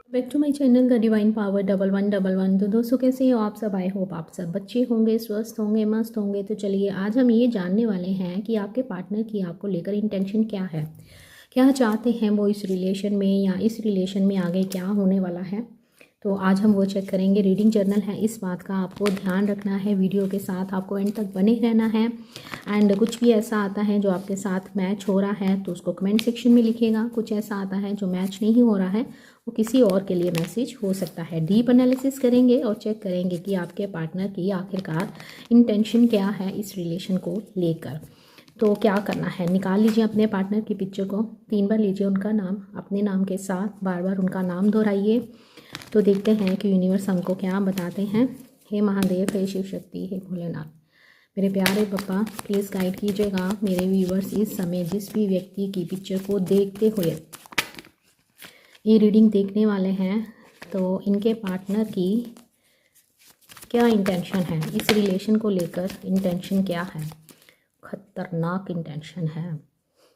Back to my channel the divine power 1111। तो दोस्तों कैसे हो आप सब? आई होप आप सब अच्छे होंगे, स्वस्थ होंगे, मस्त होंगे। तो चलिए आज हम ये जानने वाले हैं कि आपके पार्टनर की आपको लेकर इंटेंशन क्या है, क्या चाहते हैं वो इस रिलेशन में, या इस रिलेशन में आगे क्या होने वाला है। तो आज हम वो चेक करेंगे। रीडिंग जर्नल है, इस बात का आपको ध्यान रखना है। वीडियो के साथ आपको एंड तक बने रहना है। एंड कुछ भी ऐसा आता है जो आपके साथ मैच हो रहा है तो उसको कमेंट सेक्शन में लिखिएगा। कुछ ऐसा आता है जो मैच नहीं हो रहा है, वो किसी और के लिए मैसेज हो सकता है। डीप एनालिसिस करेंगे और चेक करेंगे कि आपके पार्टनर की आखिरकार इंटेंशन क्या है इस रिलेशन को लेकर। तो क्या करना है, निकाल लीजिए अपने पार्टनर की पिक्चर को, 3 बार लीजिए उनका नाम अपने नाम के साथ, बार बार उनका नाम दोहराइए। तो देखते हैं कि यूनिवर्स हमको क्या बताते हैं। हे महादेव, हे शिव शक्ति, हे भोलेनाथ, मेरे प्यारे पापा प्लीज़ गाइड कीजिएगा मेरे व्यूवर्स इस समय जिस भी व्यक्ति की पिक्चर को देखते हुए ये रीडिंग देखने वाले हैं, तो इनके पार्टनर की क्या इंटेंशन है इस रिलेशन को लेकर। इंटेंशन क्या है? खतरनाक इंटेंशन है।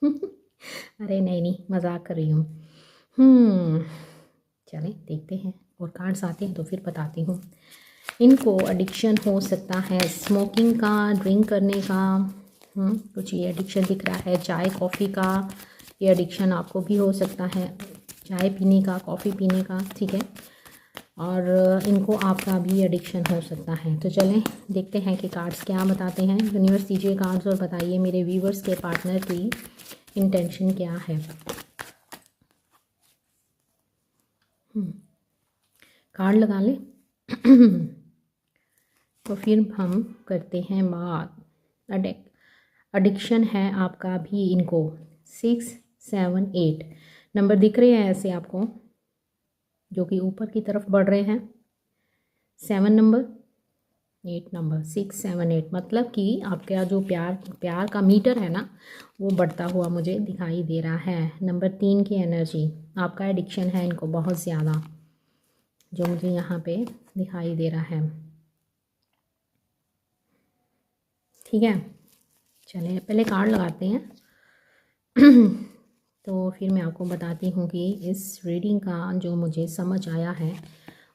अरे नहीं नहीं, मजाक कर रही हूँ। चलें देखते हैं, और कार्ड्स आते हैं तो फिर बताती हूँ। इनको एडिक्शन हो सकता है स्मोकिंग का, ड्रिंक करने का। कुछ ये एडिक्शन दिख रहा है, चाय कॉफ़ी का। ये एडिक्शन आपको भी हो सकता है, चाय पीने का, कॉफ़ी पीने का, ठीक है। और इनको आपका भी एडिक्शन हो सकता है। तो चलें देखते हैं कि कार्ड्स क्या बताते हैं। यूनिवर्स दीजिए कार्ड्स और बताइए मेरे व्यूवर्स के पार्टनर की इंटेंशन क्या है। कार्ड लगा लें। तो फिर हम करते हैं बात। एडिक्शन है आपका भी इनको। 6, 7, 8 नंबर दिख रहे हैं ऐसे आपको, जो कि ऊपर की तरफ बढ़ रहे हैं। 7 नंबर, 8 नंबर, 6, 7, 8 मतलब कि आपका जो प्यार का मीटर है ना, वो बढ़ता हुआ मुझे दिखाई दे रहा है। नंबर 3 की एनर्जी, आपका एडिक्शन है इनको बहुत ज़्यादा, जो मुझे यहाँ पे दिखाई दे रहा है। ठीक है, चलें पहले कार्ड लगाते हैं। तो फिर मैं आपको बताती हूँ कि इस रीडिंग का जो मुझे समझ आया है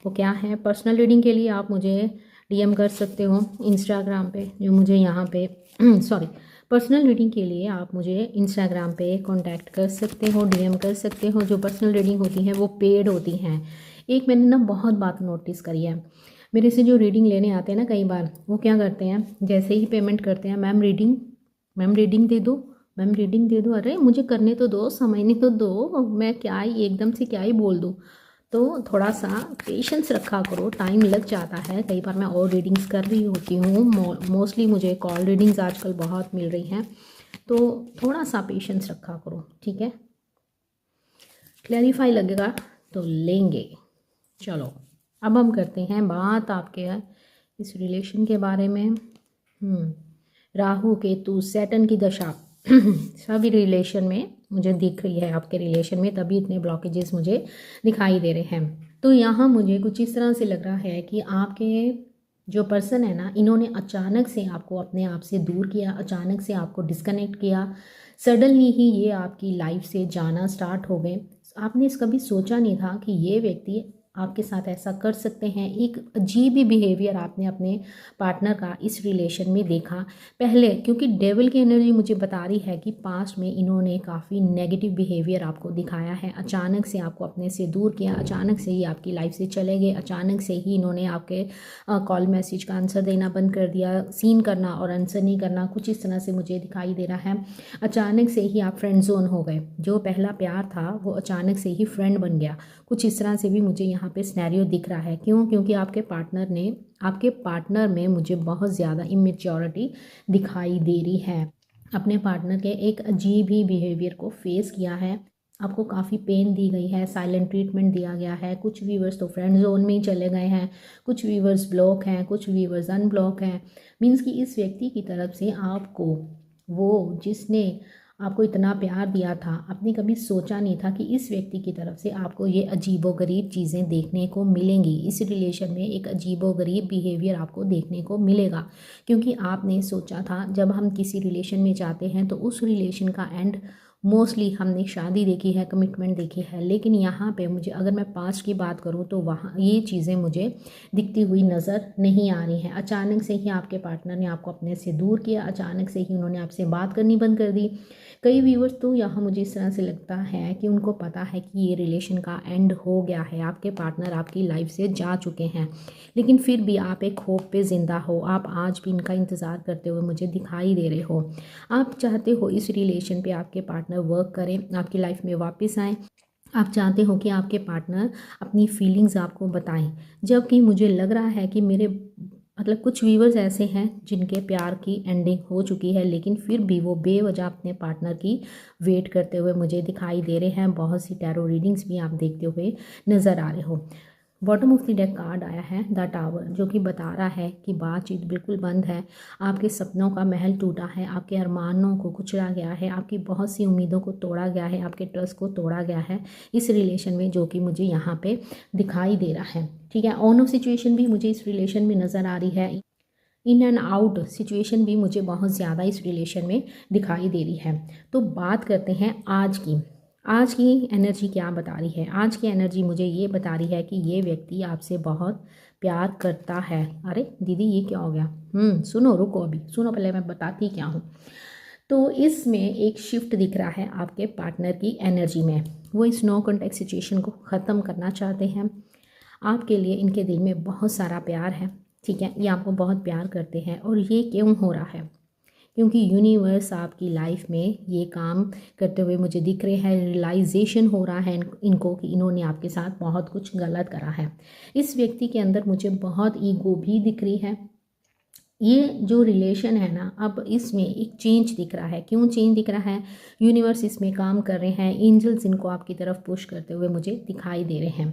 वो क्या है। पर्सनल रीडिंग के लिए आप मुझे डीएम कर सकते हो इंस्टाग्राम पे, जो मुझे यहाँ पे सॉरी, पर्सनल रीडिंग के लिए आप मुझे इंस्टाग्राम पे कांटेक्ट कर सकते हो, डीएम कर सकते हो। जो पर्सनल रीडिंग होती हैं वो पेड होती हैं। एक मैंने ना बहुत बात नोटिस करी है, मेरे से जो रीडिंग लेने आते हैं ना, कई बार वो क्या करते हैं, जैसे ही पेमेंट करते हैं, मैम रीडिंग दे दो, मैम रीडिंग दे दो। अरे मुझे करने तो दो, समझने तो दो, मैं क्या ही एकदम से क्या ही बोल दूँ। तो थोड़ा सा पेशेंस रखा करो, टाइम लग जाता है। कई बार मैं और रीडिंग्स कर रही होती हूँ, मोस्टली मुझे कॉल रीडिंग्स आजकल बहुत मिल रही हैं, तो थोड़ा सा पेशेंस रखा करो, ठीक है। क्लैरिफाई लगेगा तो लेंगे। चलो अब हम करते हैं बात आपके इस रिलेशन के बारे में। राहु केतु सैटर्न की दशा सभी रिलेशन में मुझे दिख रही है, आपके रिलेशन में, तभी इतने ब्लॉकेजेस मुझे दिखाई दे रहे हैं। तो यहाँ मुझे कुछ इस तरह से लग रहा है कि आपके जो पर्सन है ना, इन्होंने अचानक से आपको अपने आप से दूर किया, अचानक से आपको डिस्कनेक्ट किया। सडनली ही ये आपकी लाइफ से जाना स्टार्ट हो गए। आपने कभी सोचा नहीं था कि ये व्यक्ति आपके साथ ऐसा कर सकते हैं। एक अजीब ही बिहेवियर आपने अपने पार्टनर का इस रिलेशन में देखा पहले, क्योंकि डेविल की एनर्जी मुझे बता रही है कि पास्ट में इन्होंने काफ़ी नेगेटिव बिहेवियर आपको दिखाया है। अचानक से आपको अपने से दूर किया, अचानक से ही आपकी लाइफ से चले गए, अचानक से ही इन्होंने आपके कॉल मैसेज का आंसर देना बंद कर दिया, सीन करना और आंसर नहीं करना, कुछ इस तरह से मुझे दिखाई दे रहा है। अचानक से ही आप फ्रेंड जोन हो गए, जो पहला प्यार था वो अचानक से ही फ्रेंड बन गया। कुछ इस तरह से भी मुझे यहाँ पे सिनेरियो दिख रहा है। क्यों? क्योंकि आपके पार्टनर में मुझे बहुत ज़्यादा इमेच्योरिटी दिखाई दे रही है। अपने पार्टनर के एक अजीब ही बिहेवियर को फेस किया है, आपको काफ़ी पेन दी गई है, साइलेंट ट्रीटमेंट दिया गया है। कुछ व्यूवर्स तो फ्रेंड जोन में ही चले गए हैं, कुछ व्यूवर्स ब्लॉक हैं, कुछ व्यूवर्स अनब्लॉक हैं। मीन्स कि इस व्यक्ति की तरफ से आपको, वो जिसने आपको इतना प्यार दिया था, आपने कभी सोचा नहीं था कि इस व्यक्ति की तरफ से आपको ये अजीबोगरीब चीज़ें देखने को मिलेंगी। इस रिलेशन में एक अजीबोगरीब बिहेवियर आपको देखने को मिलेगा, क्योंकि आपने सोचा था जब हम किसी रिलेशन में जाते हैं तो उस रिलेशन का एंड मोस्टली हमने शादी देखी है, कमिटमेंट देखी है, लेकिन यहाँ पे मुझे अगर मैं पास्ट की बात करूँ तो वहाँ ये चीज़ें मुझे दिखती हुई नज़र नहीं आ रही हैं। अचानक से ही आपके पार्टनर ने आपको अपने से दूर किया, अचानक से ही उन्होंने आपसे बात करनी बंद कर दी। कई व्यूअर्स तो यहाँ मुझे इस तरह से लगता है कि उनको पता है कि ये रिलेशन का एंड हो गया है, आपके पार्टनर आपकी लाइफ से जा चुके हैं, लेकिन फिर भी आप एक होप पे ज़िंदा हो। आप आज भी इनका इंतज़ार करते हुए मुझे दिखाई दे रहे हो। आप चाहते हो इस रिलेशन पे आपके पार्टनर वर्क करें, आपकी लाइफ में वापस आएँ। आप चाहते हो कि आपके पार्टनर अपनी फीलिंग्स आपको बताएं, जबकि मुझे लग रहा है कि मेरे मतलब कुछ व्यूवर्स ऐसे हैं जिनके प्यार की एंडिंग हो चुकी है, लेकिन फिर भी वो बेवजह अपने पार्टनर की वेट करते हुए मुझे दिखाई दे रहे हैं। बहुत सी टैरो रीडिंग्स भी आप देखते हुए नज़र आ रहे हो। Bottom of the deck card आया है द टावर, जो कि बता रहा है कि बातचीत बिल्कुल बंद है, आपके सपनों का महल टूटा है, आपके अरमानों को कुचला गया है, आपकी बहुत सी उम्मीदों को तोड़ा गया है, आपके ट्रस्ट को तोड़ा गया है इस रिलेशन में, जो कि मुझे यहाँ पे दिखाई दे रहा है। ठीक है, ऑन ऑफ सिचुएशन भी मुझे इस रिलेशन में नज़र आ रही है, इन एंड आउट सिचुएशन भी मुझे बहुत ज़्यादा इस रिलेशन में दिखाई दे रही है। तो बात करते हैं आज की एनर्जी क्या बता रही है। आज की एनर्जी मुझे ये बता रही है कि ये व्यक्ति आपसे बहुत प्यार करता है। अरे दीदी ये क्या हो गया, सुनो, रुको अभी सुनो, पहले मैं बताती क्या हूँ। तो इसमें एक शिफ्ट दिख रहा है आपके पार्टनर की एनर्जी में। वो इस नो कॉन्टैक्ट सिचुएशन को ख़त्म करना चाहते हैं। आपके लिए इनके दिल में बहुत सारा प्यार है। ठीक है, ये आपको बहुत प्यार करते हैं। और ये क्यों हो रहा है, क्योंकि यूनिवर्स आपकी लाइफ में ये काम करते हुए मुझे दिख रहे हैं। रियलाइजेशन हो रहा है इनको कि इन्होंने आपके साथ बहुत कुछ गलत करा है। इस व्यक्ति के अंदर मुझे बहुत ईगो भी दिख रही है। ये जो रिलेशन है ना, अब इसमें एक चेंज दिख रहा है। क्यों चेंज दिख रहा है, यूनिवर्स इसमें काम कर रहे हैं, एंजल्स इनको आपकी तरफ पुश करते हुए मुझे दिखाई दे रहे हैं।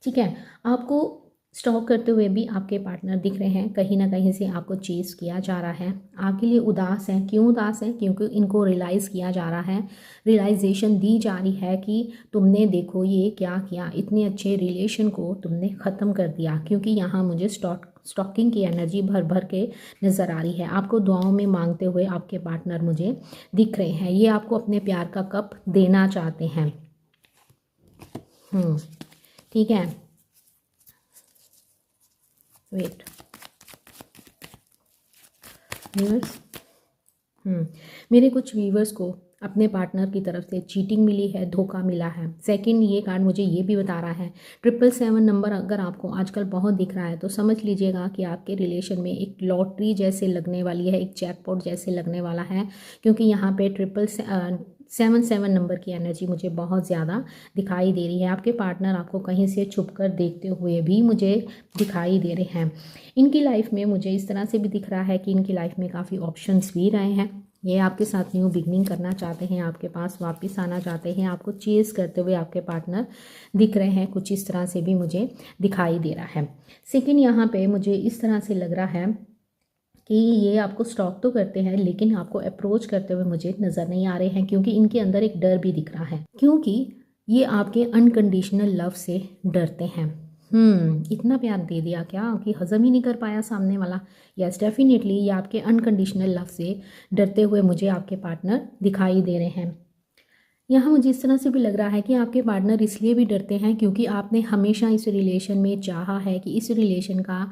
ठीक है, आपको स्टॉक करते हुए भी आपके पार्टनर दिख रहे हैं, कहीं ना कहीं से आपको चेस किया जा रहा है, आपके लिए उदास है। क्यों उदास है, क्योंकि इनको रियलाइज़ किया जा रहा है, रियलाइजेशन दी जा रही है कि तुमने देखो ये क्या किया, इतने अच्छे रिलेशन को तुमने ख़त्म कर दिया। क्योंकि यहाँ मुझे स्टॉकिंग की एनर्जी भर भर के नज़र आ रही है। आपको दुआओं में मांगते हुए आपके पार्टनर मुझे दिख रहे हैं। ये आपको अपने प्यार का कप देना चाहते हैं। ठीक है, वेट व्यूअर्स, मेरे कुछ व्यूअर्स को अपने पार्टनर की तरफ से चीटिंग मिली है, धोखा मिला है। सेकंड, ये कार्ड मुझे ये भी बता रहा है 777 नंबर अगर आपको आजकल बहुत दिख रहा है तो समझ लीजिएगा कि आपके रिलेशन में एक लॉटरी जैसे लगने वाली है, एक जैकपॉट जैसे लगने वाला है। क्योंकि यहाँ पे 777 नंबर की एनर्जी मुझे बहुत ज़्यादा दिखाई दे रही है। आपके पार्टनर आपको कहीं से छुपकर देखते हुए भी मुझे दिखाई दे रहे हैं। इनकी लाइफ में मुझे इस तरह से भी दिख रहा है कि इनकी लाइफ में काफ़ी ऑप्शंस भी रहे हैं। ये आपके साथ न्यू बिगनिंग करना चाहते हैं, आपके पास वापस आना चाहते हैं, आपको चेस करते हुए आपके पार्टनर दिख रहे हैं। कुछ इस तरह से भी मुझे दिखाई दे रहा है। सेकंड, यहाँ पे मुझे इस तरह से लग रहा है कि ये आपको स्टॉक तो करते हैं लेकिन आपको अप्रोच करते हुए मुझे नज़र नहीं आ रहे हैं, क्योंकि इनके अंदर एक डर भी दिख रहा है, क्योंकि ये आपके अनकंडीशनल लव से डरते हैं। इतना प्यार दे दिया क्या कि हजम ही नहीं कर पाया सामने वाला। यस, डेफिनेटली ये आपके अनकंडीशनल लव से डरते हुए मुझे आपके पार्टनर दिखाई दे रहे हैं। यहाँ मुझे इस तरह से भी लग रहा है कि आपके पार्टनर इसलिए भी डरते हैं क्योंकि आपने हमेशा इस रिलेशन में चाहा है कि इस रिलेशन का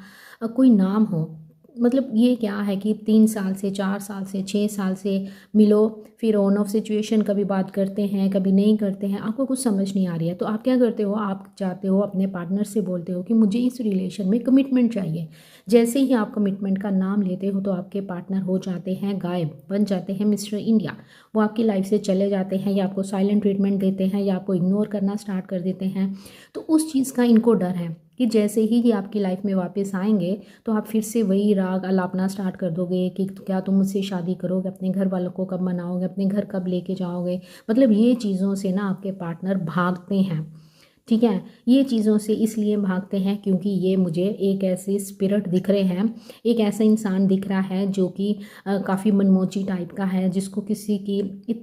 कोई नाम हो। मतलब ये क्या है कि 3 साल से, 4 साल से, 6 साल से मिलो, फिर ऑन ऑफ सिचुएशन, कभी बात करते हैं कभी नहीं करते हैं, आपको कुछ समझ नहीं आ रही है। तो आप क्या करते हो, आप चाहते हो अपने पार्टनर से बोलते हो कि मुझे इस रिलेशन में कमिटमेंट चाहिए। जैसे ही आप कमिटमेंट का नाम लेते हो तो आपके पार्टनर हो जाते हैं गायब, बन जाते हैं मिस्टर इंडिया। वो आपकी लाइफ से चले जाते हैं, या आपको साइलेंट ट्रीटमेंट देते हैं, या आपको इग्नोर करना स्टार्ट कर देते हैं। तो उस चीज़ का इनको डर है कि जैसे ही ये आपकी लाइफ में वापस आएंगे तो आप फिर से वही राग अलापना स्टार्ट कर दोगे कि क्या तुम मुझसे शादी करोगे, अपने घर वालों को कब मनाओगे, अपने घर कब लेके जाओगे। मतलब ये चीज़ों से ना आपके पार्टनर भागते हैं। ठीक है, ये चीज़ों से इसलिए भागते हैं क्योंकि ये मुझे एक ऐसे स्पिरिट दिख रहे हैं, एक ऐसा इंसान दिख रहा है जो कि काफ़ी मनमोची टाइप का है, जिसको किसी की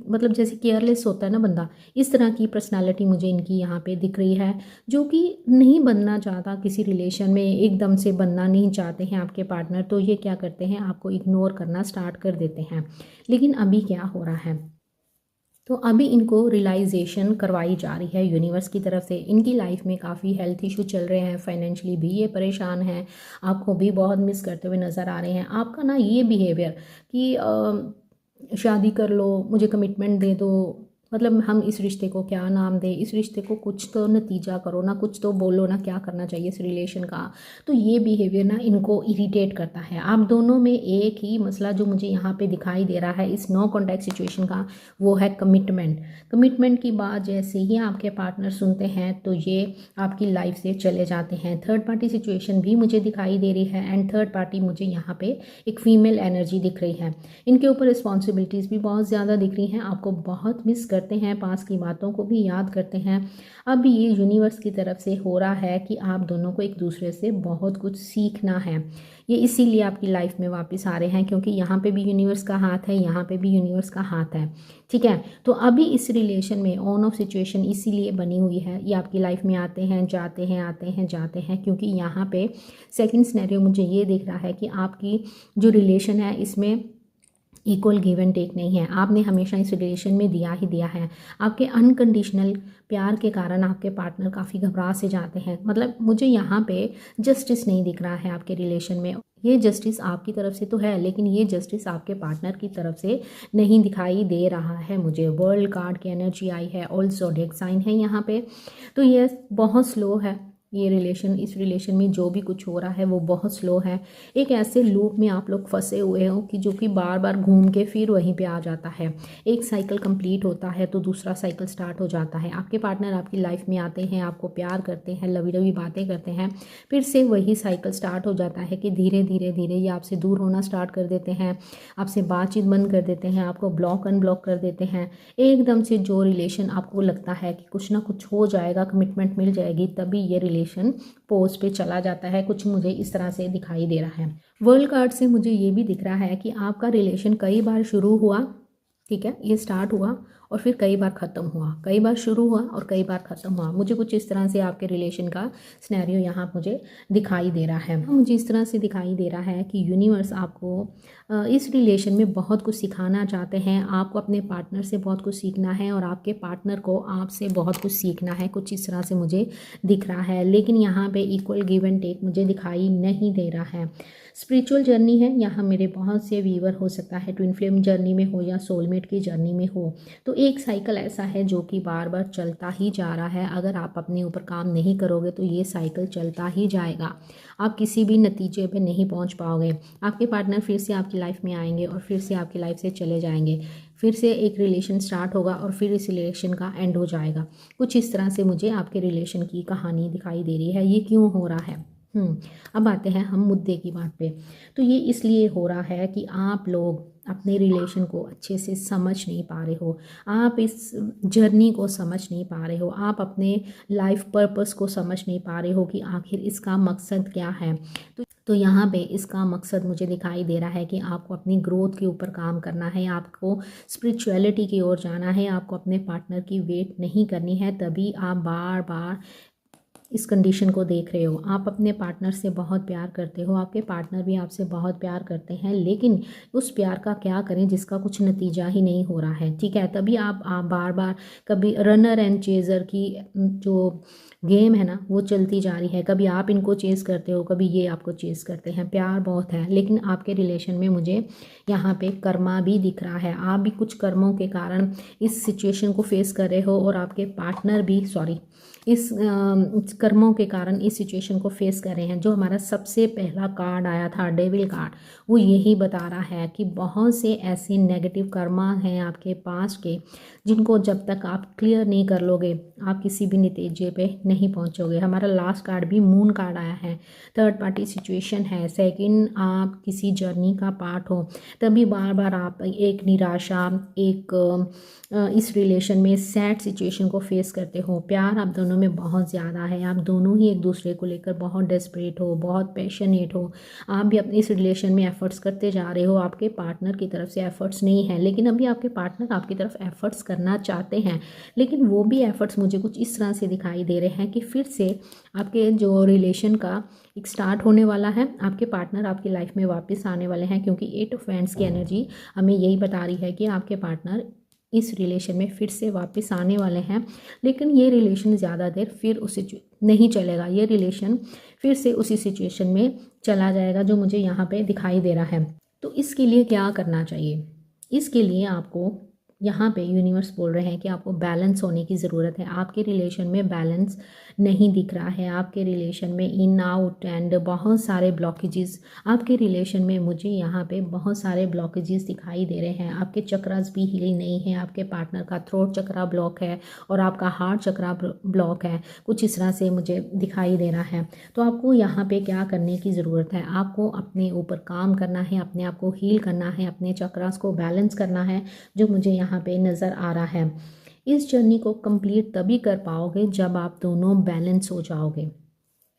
मतलब जैसे केयरलेस होता है ना बंदा, इस तरह की पर्सनालिटी मुझे इनकी यहाँ पे दिख रही है, जो कि नहीं बनना चाहता किसी रिलेशन में, एकदम से बनना नहीं चाहते हैं आपके पार्टनर। तो ये क्या करते हैं, आपको इग्नोर करना स्टार्ट कर देते हैं। लेकिन अभी क्या हो रहा है, तो अभी इनको रियलाइजेशन करवाई जा रही है यूनिवर्स की तरफ से। इनकी लाइफ में काफ़ी हेल्थ इशू चल रहे हैं, फाइनेंशियली भी ये परेशान हैं, आपको भी बहुत मिस करते हुए नज़र आ रहे हैं। आपका ना ये बिहेवियर कि शादी कर लो, मुझे कमिटमेंट दे दो, मतलब हम इस रिश्ते को क्या नाम दें, इस रिश्ते को कुछ तो नतीजा करो ना, कुछ तो बोलो ना, क्या करना चाहिए इस रिलेशन का। तो ये बिहेवियर ना इनको इरिटेट करता है। आप दोनों में एक ही मसला जो मुझे यहाँ पे दिखाई दे रहा है इस नो कॉन्टैक्ट सिचुएशन का, वो है कमिटमेंट। कमिटमेंट की बात जैसे ही आपके पार्टनर सुनते हैं तो ये आपकी लाइफ से चले जाते हैं। थर्ड पार्टी सिचुएशन भी मुझे दिखाई दे रही है, एंड थर्ड पार्टी मुझे यहाँ पे एक फीमेल एनर्जी दिख रही है। इनके ऊपर रिस्पॉन्सिबिलिटीज़ भी बहुत ज़्यादा दिख रही हैं, आपको बहुत मिस करते हैं, पास की बातों को भी याद करते हैं। अब ये यूनिवर्स की तरफ से हो रहा है कि आप दोनों को एक दूसरे से बहुत कुछ सीखना है। ये इसीलिए आपकी लाइफ में वापस आ रहे हैं, क्योंकि यहाँ पे भी यूनिवर्स का हाथ है, यहाँ पे भी यूनिवर्स का हाथ है। ठीक है, तो अभी इस रिलेशन में ऑन ऑफ सिचुएशन इसीलिए बनी हुई है। ये आपकी लाइफ में आते हैं जाते हैं, आते हैं जाते हैं, क्योंकि यहाँ पे सेकंड सिनेरियो मुझे ये दिख रहा है कि आपकी जो रिलेशन है इसमें इक्वल गिव एंड टेक नहीं है। आपने हमेशा इस रिलेशन में दिया ही दिया है। आपके अनकंडीशनल प्यार के कारण आपके पार्टनर काफ़ी घबरा से जाते हैं। मतलब मुझे यहाँ पे जस्टिस नहीं दिख रहा है आपके रिलेशन में। ये जस्टिस आपकी तरफ से तो है, लेकिन ये जस्टिस आपके पार्टनर की तरफ से नहीं दिखाई दे रहा है मुझे। वर्ल्ड कार्ड की एनर्जी आई है, ऑल ज़ोडिएक साइन है यहाँ पे। तो ये बहुत स्लो है ये रिलेशन। इस रिलेशन में जो भी कुछ हो रहा है वो बहुत स्लो है। एक ऐसे लूप में आप लोग फंसे हुए हो कि जो कि बार बार घूम के फिर वहीं पे आ जाता है। एक साइकिल कंप्लीट होता है तो दूसरा साइकिल स्टार्ट हो जाता है। आपके पार्टनर आपकी लाइफ में आते हैं, आपको प्यार करते हैं, लवी लवी बातें करते हैं, फिर से वही साइकिल स्टार्ट हो जाता है कि धीरे धीरे धीरे ये आपसे दूर होना स्टार्ट कर देते हैं, आपसे बातचीत बंद कर देते हैं, आपको ब्लॉक अनब्लॉक कर देते हैं। एकदम से जो रिलेशन आपको लगता है कि कुछ ना कुछ हो जाएगा, कमिटमेंट मिल जाएगी, तभी ये रिलेशन पोज पे चला जाता है। कुछ मुझे इस तरह से दिखाई दे रहा है। वर्ल्ड कार्ड से मुझे ये भी दिख रहा है कि आपका रिलेशन कई बार शुरू हुआ, ठीक है, ये स्टार्ट हुआ और फिर कई बार ख़त्म हुआ, कई बार शुरू हुआ और कई बार ख़त्म हुआ। मुझे कुछ इस तरह से आपके रिलेशन का सिनेरियो यहाँ मुझे दिखाई दे रहा है। मुझे इस तरह से दिखाई दे रहा है कि यूनिवर्स आपको इस रिलेशन में बहुत कुछ सिखाना चाहते हैं। आपको अपने पार्टनर से बहुत कुछ सीखना है और आपके पार्टनर को आपसे बहुत कुछ सीखना है। कुछ इस तरह से मुझे दिख रहा है, लेकिन यहाँ पे इक्वल गिव एंड टेक मुझे दिखाई नहीं दे रहा है। स्पिरिचुअल जर्नी है यहाँ, मेरे बहुत से व्यूवर हो सकता है ट्विन फ्लेम जर्नी में हो या सोलमेट की जर्नी में हो। तो एक साइकिल ऐसा है जो कि बार बार चलता ही जा रहा है। अगर आप अपने ऊपर काम नहीं करोगे तो ये साइकिल चलता ही जाएगा, आप किसी भी नतीजे पे नहीं पहुंच पाओगे। आपके पार्टनर फिर से आपकी लाइफ में आएंगे और फिर से आपकी लाइफ से चले जाएंगे, फिर से एक रिलेशन स्टार्ट होगा और फिर इस रिलेशन का एंड हो जाएगा। कुछ इस तरह से मुझे आपके रिलेशन की कहानी दिखाई दे रही है। ये क्यों हो रहा है? अब आते हैं हम मुद्दे की बात पे। तो ये इसलिए हो रहा है कि आप लोग अपने रिलेशन को अच्छे से समझ नहीं पा रहे हो, आप इस जर्नी को समझ नहीं पा रहे हो, आप अपने लाइफ पर्पस को समझ नहीं पा रहे हो कि आखिर इसका मकसद क्या है। तो यहाँ पे इसका मकसद मुझे दिखाई दे रहा है कि आपको अपनी ग्रोथ के ऊपर काम करना है, आपको स्पिरिचुअलिटी की ओर जाना है, आपको अपने पार्टनर की वेट नहीं करनी है। तभी आप बार बार इस कंडीशन को देख रहे हो। आप अपने पार्टनर से बहुत प्यार करते हो, आपके पार्टनर भी आपसे बहुत प्यार करते हैं, लेकिन उस प्यार का क्या करें जिसका कुछ नतीजा ही नहीं हो रहा है। ठीक है, तभी आप बार बार कभी रनर एंड चेज़र की जो गेम है ना वो चलती जा रही है। कभी आप इनको चेज़ करते हो, कभी ये आपको चेज़ करते हैं। प्यार बहुत है, लेकिन आपके रिलेशन में मुझे यहाँ पे कर्मा भी दिख रहा है। आप भी कुछ कर्मों के कारण इस सिचुएशन को फेस कर रहे हो और आपके पार्टनर भी इस कर्मों के कारण इस सिचुएशन को फेस कर रहे हैं। जो हमारा सबसे पहला कार्ड आया था डेविल कार्ड, वो यही बता रहा है कि बहुत से ऐसे नेगेटिव कर्मा हैं आपके पास के, जिनको जब तक आप क्लियर नहीं कर लोगे आप किसी भी नतीजे पे नहीं पहुंचोगे। हमारा लास्ट कार्ड भी मून कार्ड आया है, थर्ड पार्टी सिचुएशन है। सेकंड, आप किसी जर्नी का पार्ट हो, तभी बार बार आप एक निराशा, एक इस रिलेशन में सैड सिचुएशन को फेस करते हो। प्यार आप दोनों में बहुत ज़्यादा है, आप दोनों ही एक दूसरे को लेकर बहुत डेस्परेट हो, बहुत पैशनेट हो। आप भी अपने इस रिलेशन में एफर्ट्स करते जा रहे हो, आपके पार्टनर की तरफ से एफर्ट्स नहीं है, लेकिन अभी आपके पार्टनर आपकी तरफ एफर्ट्स करना चाहते हैं, लेकिन वो भी एफर्ट्स मुझे कुछ इस तरह से दिखाई दे रहे हैं कि फिर से आपके जो रिलेशन का एक स्टार्ट होने वाला है, आपके पार्टनर आपकी लाइफ में वापस आने वाले हैं, क्योंकि 8 ऑफ वैंड्स की एनर्जी हमें यही बता रही है कि आपके पार्टनर इस रिलेशन में फिर से वापस आने वाले हैं, लेकिन ये रिलेशन ज़्यादा देर फिर उसी नहीं चलेगा। ये रिलेशन फिर से उसी सिचुएशन में चला जाएगा जो मुझे यहाँ पे दिखाई दे रहा है। तो इसके लिए क्या करना चाहिए? इसके लिए आपको यहाँ पे यूनिवर्स बोल रहे हैं कि आपको बैलेंस होने की ज़रूरत है। आपके रिलेशन में बैलेंस नहीं दिख रहा है, आपके रिलेशन में इन आउट एंड बहुत सारे ब्लॉकेजेस, आपके रिलेशन में मुझे यहाँ पे बहुत सारे ब्लॉकेजेस दिखाई दे रहे हैं। आपके चक्रास भी हील नहीं है, आपके पार्टनर का थ्रोट चक्रा ब्लॉक है और आपका हार्ट चक्रा ब्लॉक है, कुछ इस तरह से मुझे दिखाई दे रहा है। तो आपको यहाँ पे क्या करने की ज़रूरत है? आपको अपने ऊपर काम करना है, अपने आप को हील करना है, अपने चक्रास को बैलेंस करना है, जो मुझे यहाँ पे नज़र आ रहा है। इस जर्नी को कंप्लीट तभी कर पाओगे जब आप दोनों बैलेंस हो जाओगे।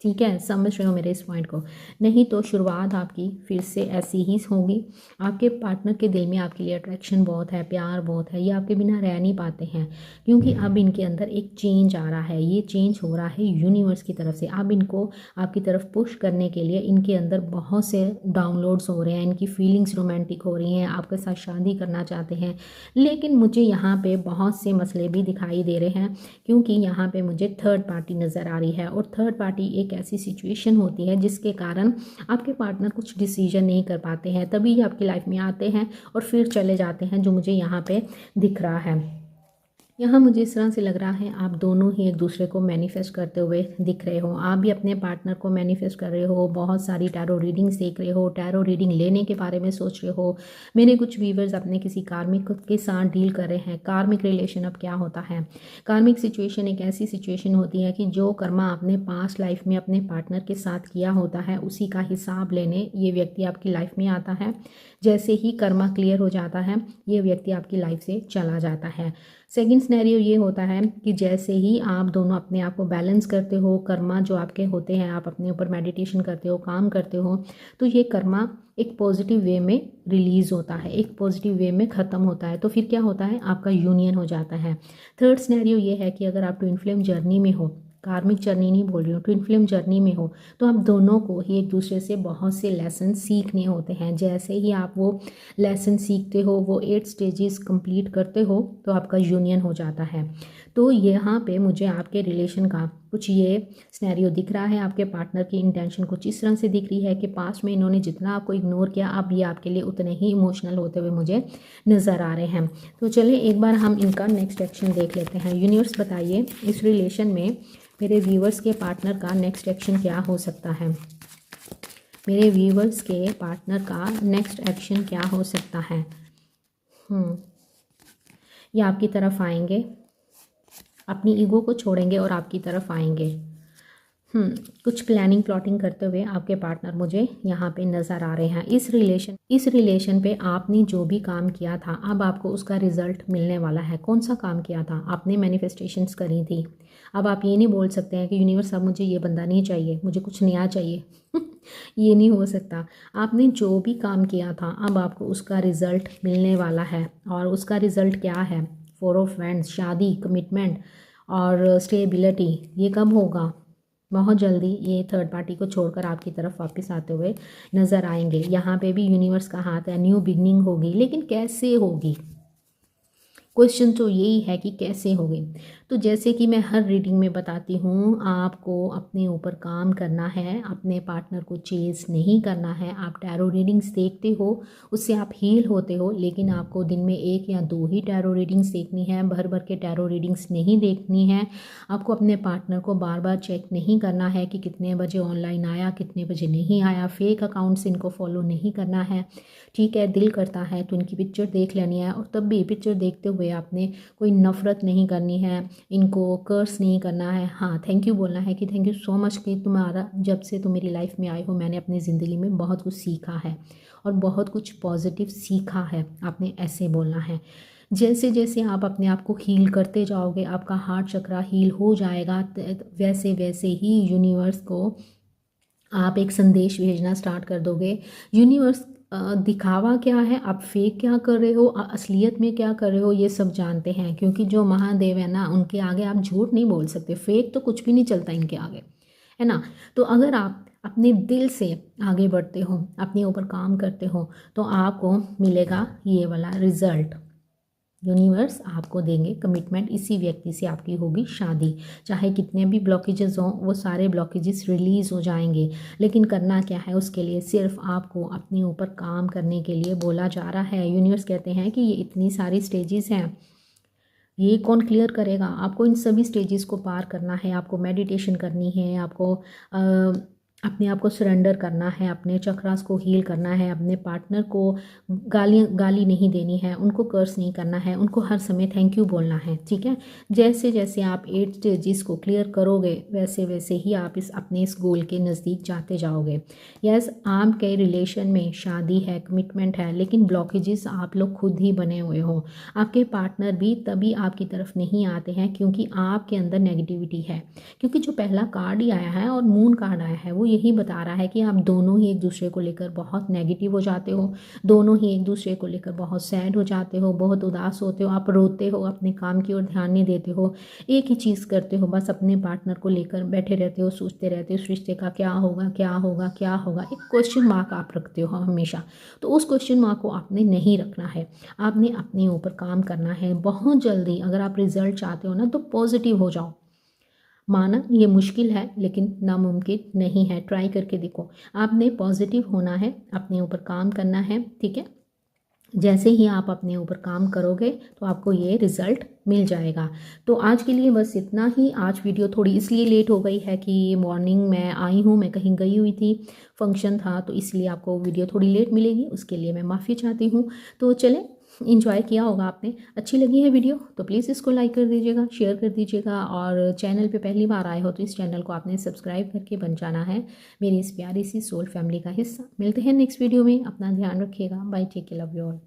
ठीक है, समझ रहे हो मेरे इस पॉइंट को? नहीं तो शुरुआत आपकी फिर से ऐसी ही होगी। आपके पार्टनर के दिल में आपके लिए अट्रैक्शन बहुत है, प्यार बहुत है, ये आपके बिना रह नहीं पाते हैं, क्योंकि अब इनके अंदर एक चेंज आ रहा है। ये चेंज हो रहा है यूनिवर्स की तरफ से। अब इनको आपकी तरफ पुश करने के लिए इनके अंदर बहुत से डाउनलोड्स हो रहे हैं, इनकी फीलिंग्स रोमांटिक हो रही हैं, आपके साथ शादी करना चाहते हैं। लेकिन मुझे यहाँ पे बहुत से मसले भी दिखाई दे रहे हैं, क्योंकि यहाँ पे मुझे थर्ड पार्टी नज़र आ रही है, और थर्ड पार्टी एक ऐसी सिचुएशन होती है जिसके कारण आपके पार्टनर कुछ डिसीजन नहीं कर पाते हैं, तभी ये आपकी लाइफ में आते हैं और फिर चले जाते हैं, जो मुझे यहाँ पे दिख रहा है। यहाँ मुझे इस तरह से लग रहा है आप दोनों ही एक दूसरे को मैनिफेस्ट करते हुए दिख रहे हो। आप भी अपने पार्टनर को मैनिफेस्ट कर रहे हो, बहुत सारी टैरो रीडिंग्स देख रहे हो, टैरो रीडिंग लेने के बारे में सोच रहे हो। मेरे कुछ व्यूअर्स अपने किसी कार्मिक के साथ डील कर रहे हैं। कार्मिक रिलेशन अब क्या होता है? कार्मिक सिचुएशन एक ऐसी सिचुएशन होती है कि जो कर्मा आपने पास्ट लाइफ में अपने पार्टनर के साथ किया होता है, उसी का हिसाब लेने ये व्यक्ति आपकी लाइफ में आता है। जैसे ही कर्मा क्लियर हो जाता है, ये व्यक्ति आपकी लाइफ से चला जाता है। सेकंड सिनेरियो ये होता है कि जैसे ही आप दोनों अपने आप को बैलेंस करते हो, कर्मा जो आपके होते हैं, आप अपने ऊपर मेडिटेशन करते हो, काम करते हो, तो ये कर्मा एक पॉजिटिव वे में रिलीज़ होता है, एक पॉजिटिव वे में ख़त्म होता है। तो फिर क्या होता है? आपका यूनियन हो जाता है। थर्ड सिनेरियो ये है कि अगर आप ट्विन फ्लेम जर्नी में हो, कार्मिक जर्नी नहीं बोल रही हूँ, ट्विन फ्लेम जर्नी में हो, तो आप दोनों को ही एक दूसरे से बहुत से लेसन सीखने होते हैं। जैसे ही आप वो लेसन सीखते हो, वो 8 स्टेजेस कंप्लीट करते हो, तो आपका यूनियन हो जाता है। तो यहाँ पे मुझे आपके रिलेशन का कुछ ये सिनेरियो दिख रहा है। आपके पार्टनर की इंटेंशन कुछ इस तरह से दिख रही है कि पास्ट में इन्होंने जितना आपको इग्नोर किया, अब ये आपके लिए उतने ही इमोशनल होते हुए मुझे नज़र आ रहे हैं। तो चलिए एक बार हम इनका नेक्स्ट एक्शन देख लेते हैं। यूनिवर्स बताइए, इस रिलेशन में मेरे व्यूवर्स के पार्टनर का नेक्स्ट एक्शन क्या हो सकता है? मेरे व्यूवर्स के पार्टनर का नेक्स्ट एक्शन क्या हो सकता है? ये आपकी तरफ आएंगे, अपनी ईगो को छोड़ेंगे और आपकी तरफ आएंगे। कुछ प्लानिंग प्लॉटिंग करते हुए आपके पार्टनर मुझे यहाँ पे नज़र आ रहे हैं। इस रिलेशन पे आपने जो भी काम किया था, अब आपको उसका रिजल्ट मिलने वाला है। कौन सा काम किया था? आपने मैनिफेस्टेशंस करी थी। अब आप ये नहीं बोल सकते हैं कि यूनिवर्स अब मुझे ये बंदा नहीं चाहिए, मुझे कुछ नया चाहिए ये नहीं हो सकता। आपने जो भी काम किया था, अब आपको उसका रिज़ल्ट मिलने वाला है। और उसका रिज़ल्ट क्या है? 4 ऑफ वैंड्स, शादी, कमिटमेंट और स्टेबिलिटी। ये कब होगा? बहुत जल्दी ये थर्ड पार्टी को छोड़कर आपकी तरफ वापस आते हुए नज़र आएंगे। यहाँ पे भी यूनिवर्स का हाथ है, न्यू बिगनिंग होगी। लेकिन कैसे होगी? क्वेश्चन तो यही है कि कैसे होगी। तो जैसे कि मैं हर रीडिंग में बताती हूँ, आपको अपने ऊपर काम करना है, अपने पार्टनर को चेज़ नहीं करना है। आप टैरो रीडिंग्स देखते हो, उससे आप हील होते हो, लेकिन आपको दिन में 1 या 2 ही टैरो रीडिंग्स देखनी है, भर भर के टैरो रीडिंग्स नहीं देखनी है। आपको अपने पार्टनर को बार बार चेक नहीं करना है कि कितने बजे ऑनलाइन आया, कितने बजे नहीं आया। फेक अकाउंट्स इनको फॉलो नहीं करना है। ठीक है, दिल करता है तो इनकी पिक्चर देख लेनी है, और तब भी पिक्चर देखते हुए आपने कोई नफ़रत नहीं करनी है, इनको कर्स नहीं करना है। हाँ, थैंक यू बोलना है कि थैंक यू सो मच कि तुम्हारा, जब से तुम मेरी लाइफ में आए हो, मैंने अपनी ज़िंदगी में बहुत कुछ सीखा है और बहुत कुछ पॉजिटिव सीखा है। आपने ऐसे बोलना है। जैसे जैसे आप अपने आप को हील करते जाओगे, आपका हार्ट चक्रा हील हो जाएगा, वैसे वैसे ही यूनिवर्स को आप एक संदेश भेजना स्टार्ट कर दोगे। यूनिवर्स दिखावा क्या है, आप फेक क्या कर रहे हो, असलियत में क्या कर रहे हो, ये सब जानते हैं। क्योंकि जो महादेव है ना, उनके आगे आप झूठ नहीं बोल सकते। फेक तो कुछ भी नहीं चलता इनके आगे, है ना। तो अगर आप अपने दिल से आगे बढ़ते हो, अपने ऊपर काम करते हो, तो आपको मिलेगा ये वाला रिज़ल्ट। यूनिवर्स आपको देंगे कमिटमेंट, इसी व्यक्ति से आपकी होगी शादी। चाहे कितने भी ब्लॉकेजेस हों, वो सारे ब्लॉकेजेस रिलीज़ हो जाएंगे। लेकिन करना क्या है, उसके लिए सिर्फ आपको अपने ऊपर काम करने के लिए बोला जा रहा है। यूनिवर्स कहते हैं कि ये इतनी सारी स्टेजेस हैं, ये कौन क्लियर करेगा। आपको इन सभी स्टेजेस को पार करना है। आपको मेडिटेशन करनी है, आपको अपने आप को सरेंडर करना है, अपने चक्रास को हील करना है, अपने पार्टनर को गाली नहीं देनी है, उनको कर्स नहीं करना है, उनको हर समय थैंक यू बोलना है। ठीक है, जैसे जैसे आप 8 स्टेजेस को क्लियर करोगे वैसे वैसे ही आप अपने इस गोल के नज़दीक जाते जाओगे। यस, आपके रिलेशन में शादी है, कमिटमेंट है, लेकिन ब्लॉकेजेस आप लोग खुद ही बने हुए हो। आपके पार्टनर भी तभी आपकी तरफ नहीं आते हैं क्योंकि आपके अंदर नेगेटिविटी है। क्योंकि जो पहला कार्ड ही आया है और मून कार्ड आया है, वो यही बता रहा है कि आप दोनों ही एक दूसरे को लेकर बहुत नेगेटिव हो जाते हो, दोनों ही एक दूसरे को लेकर बहुत सैड हो जाते हो, बहुत उदास होते हो, आप रोते हो, अपने काम की ओर ध्यान नहीं देते हो, एक ही चीज़ करते हो, बस अपने पार्टनर को लेकर बैठे रहते हो, सोचते रहते हो उस रिश्ते का क्या होगा क्या होगा क्या होगा। एक क्वेश्चन मार्क आप रखते हो हमेशा। तो उस क्वेश्चन मार्क को आपने नहीं रखना है, आपने अपने ऊपर काम करना है बहुत जल्दी। अगर आप रिजल्ट चाहते हो ना तो पॉजिटिव हो जाओ। माना ये मुश्किल है लेकिन नामुमकिन नहीं है, ट्राई करके देखो। आपने पॉजिटिव होना है, अपने ऊपर काम करना है। ठीक है, जैसे ही आप अपने ऊपर काम करोगे तो आपको ये रिज़ल्ट मिल जाएगा। तो आज के लिए बस इतना ही। आज वीडियो थोड़ी इसलिए लेट हो गई है कि मॉर्निंग मैं आई हूँ, मैं कहीं गई हुई थी, फंक्शन था, तो इसलिए आपको वीडियो थोड़ी लेट मिलेगी, उसके लिए मैं माफ़ी चाहती हूँ। तो चलें, इंजॉय किया होगा आपने, अच्छी लगी है वीडियो तो प्लीज़ इसको लाइक कर दीजिएगा, शेयर कर दीजिएगा, और चैनल पे पहली बार आए हो तो इस चैनल को आपने सब्सक्राइब करके बन जाना है मेरी इस प्यारी सी सोल फैमिली का हिस्सा। मिलते हैं नेक्स्ट वीडियो में, अपना ध्यान रखिएगा, bye, take care, love you all.